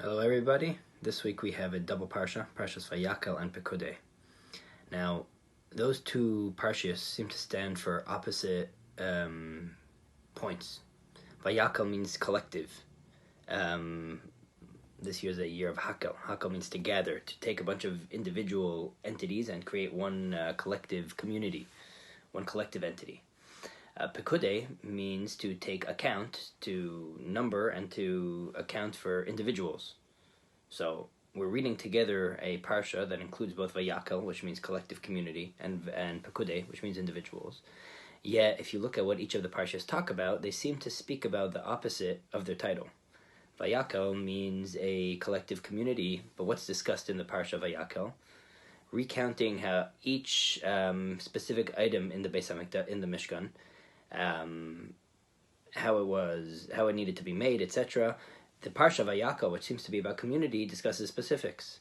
Hello everybody. This week we have a double Parsha, Parshas Vayakhel and Pekudei. Now, those two Parshas seem to stand for opposite points. Vayakhel means collective. This year is a year of Hakel. Hakel means to gather, to take a bunch of individual entities and create one collective community, one collective entity. Pekudei means to take account, to number, and to account for individuals. So we're reading together a Parsha that includes both Vayakhel, which means collective community, and Pekudei, which means individuals. Yet, if you look at what each of the Parshas talk about, they seem to speak about the opposite of their title. Vayakhel means a collective community, but what's discussed in the Parsha Vayakhel? Recounting how each specific item in the Beis Hamikdash, in the Mishkan, how it needed to be made, etc. The Parsha Vayakhel, which seems to be about community, discusses specifics.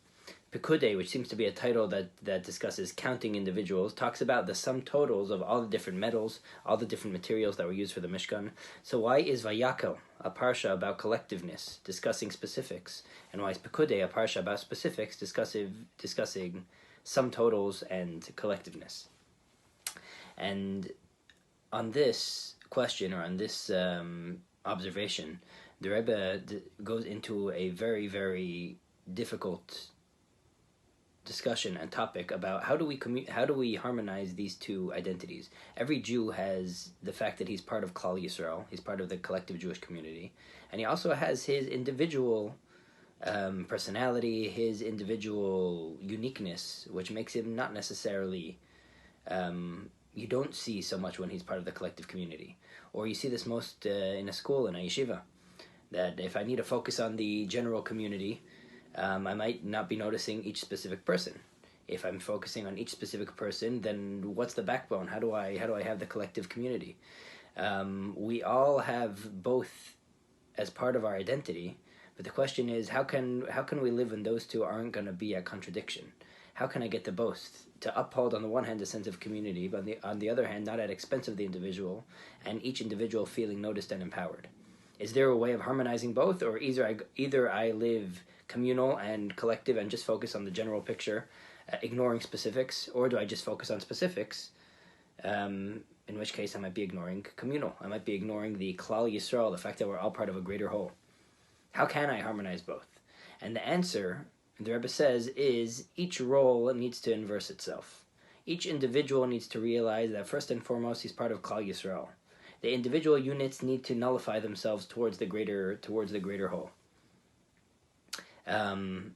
Pekudei, which seems to be a title that discusses counting individuals, talks about the sum totals of all the different metals, all the different materials that were used for the Mishkan. So why is Vayakhel a Parsha about collectiveness, discussing specifics? And why is Pekudei a Parsha about specifics, discussing sum totals and collectiveness? And on this question, or on this observation, the Rebbe goes into a very, very difficult discussion and topic about how do we harmonize these two identities. Every Jew has the fact that he's part of Klal Yisrael, he's part of the collective Jewish community, and he also has his individual personality, his individual uniqueness, which makes him not necessarily you don't see so much when he's part of the collective community. Or you see this most in a school, in a yeshiva, that if I need to focus on the general community, I might not be noticing each specific person. If I'm focusing on each specific person, then what's the backbone? How do I have the collective community? We all have both as part of our identity, but the question is, how can we live when those two aren't going to be a contradiction? How can I get to both? To uphold, on the one hand, a sense of community, but on the other hand, not at expense of the individual, and each individual feeling noticed and empowered. Is there a way of harmonizing both, or either I live communal and collective and just focus on the general picture, ignoring specifics, or do I just focus on specifics, in which case I might be ignoring communal. I might be ignoring the Klal Yisrael, the fact that we're all part of a greater whole. How can I harmonize both? And the answer, the Rebbe says, is each role needs to inverse itself. Each individual needs to realize that first and foremost he's part of Klal Yisrael. The individual units need to nullify themselves towards the greater whole. And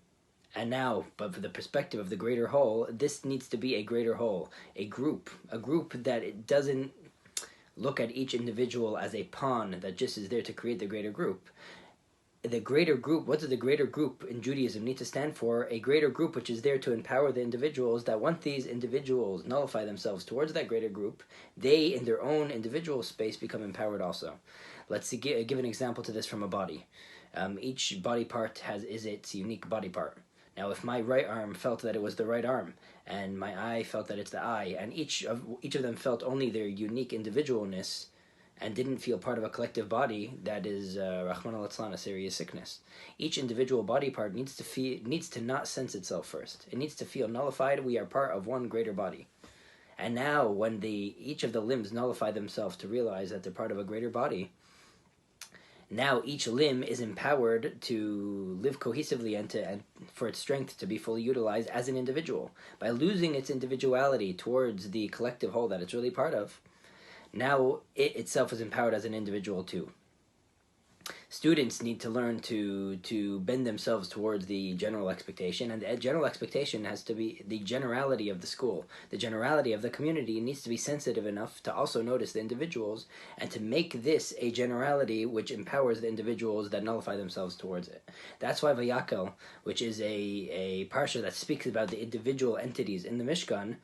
now, but for the perspective of the greater whole, this needs to be a greater whole, a group that it doesn't look at each individual as a pawn that just is there to create the greater group. The greater group, what does the greater group in Judaism need to stand for? A greater group which is there to empower the individuals, that once these individuals nullify themselves towards that greater group, they, in their own individual space, become empowered also. Let's give an example to this from a body. Each body part is its unique body part. Now, if my right arm felt that it was the right arm, and my eye felt that it's the eye, and each of them felt only their unique individualness, and didn't feel part of a collective body, that is Rahman al-Atzlan, a serious sickness. Each individual body part needs to not sense itself first. It needs to feel nullified. We are part of one greater body. And now, when each of the limbs nullify themselves to realize that they're part of a greater body, now each limb is empowered to live cohesively and for its strength to be fully utilized as an individual. By losing its individuality towards the collective whole that it's really part of, now it itself is empowered as an individual too. Students need to learn to bend themselves towards the general expectation, and the general expectation has to be the generality of the school. The generality of the community needs to be sensitive enough to also notice the individuals, and to make this a generality which empowers the individuals that nullify themselves towards it. That's why Vayakhel, which is a Parsha that speaks about the individual entities in the Mishkan,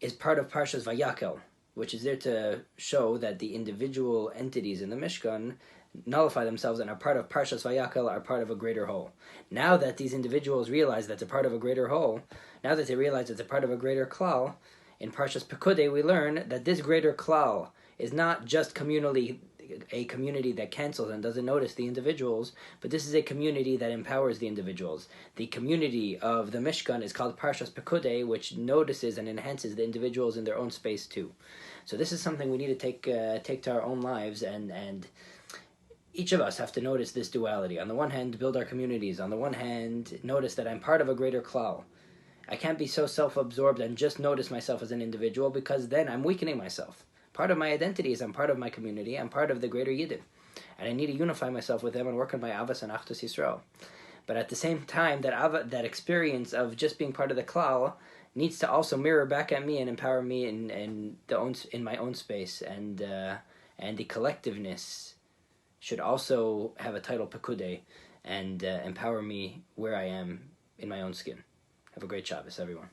is part of Parshas Vayakhel, which is there to show that the individual entities in the Mishkan nullify themselves and are part of Parshas Vayakhel, are part of a greater whole. Now that these individuals realize that they're part of a greater whole, now that they realize that they're part of a greater klal, in Parshas Pekudei we learn that this greater klal is not just communally a community that cancels and doesn't notice the individuals, but this is a community that empowers the individuals. The community of the Mishkan is called Parshas Pekudei, which notices and enhances the individuals in their own space too. So this is something we need to take to our own lives, and each of us have to notice this duality. On the one hand, build our communities. On the one hand, notice that I'm part of a greater klal. I can't be so self-absorbed and just notice myself as an individual, because then I'm weakening myself. Part of my identity is I'm part of my community. I'm part of the greater Yidden. And I need to unify myself with them and work on my Avos and Achdus Yisrael. But at the same time, that experience of just being part of the klal needs to also mirror back at me and empower me in my own space. And the collectiveness should also have a title Pekudei and empower me where I am in my own skin. Have a great Shabbos, everyone.